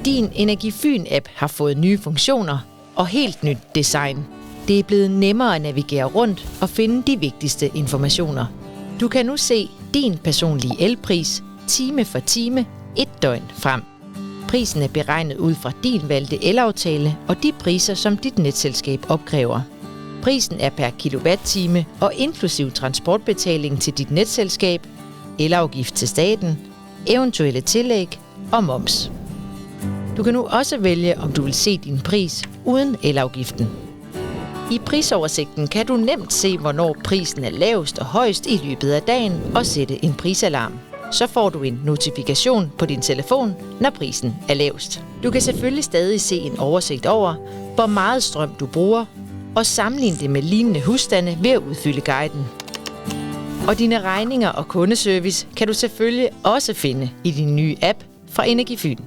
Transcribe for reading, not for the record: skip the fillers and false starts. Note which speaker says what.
Speaker 1: Din Energifyn-app har fået nye funktioner og helt nyt design. Det er blevet nemmere at navigere rundt og finde de vigtigste informationer. Du kan nu se din personlige elpris time for time, 1 døgn frem. Prisen er beregnet ud fra din valgte elaftale og de priser, som dit netselskab opkræver. Prisen er per kilowatt-time og inklusiv transportbetaling til dit netselskab, elafgift til staten, eventuelle tillæg og moms. Du kan nu også vælge, om du vil se din pris uden elafgiften. I prisoversigten kan du nemt se, hvornår prisen er lavest og højst i løbet af dagen og sætte en prisalarm. Så får du en notifikation på din telefon, når prisen er lavest. Du kan selvfølgelig stadig se en oversigt over, hvor meget strøm du bruger, og sammenligne det med lignende husstande ved at udfylde guiden. Og dine regninger og kundeservice kan du selvfølgelig også finde i din nye app fra Energifyn.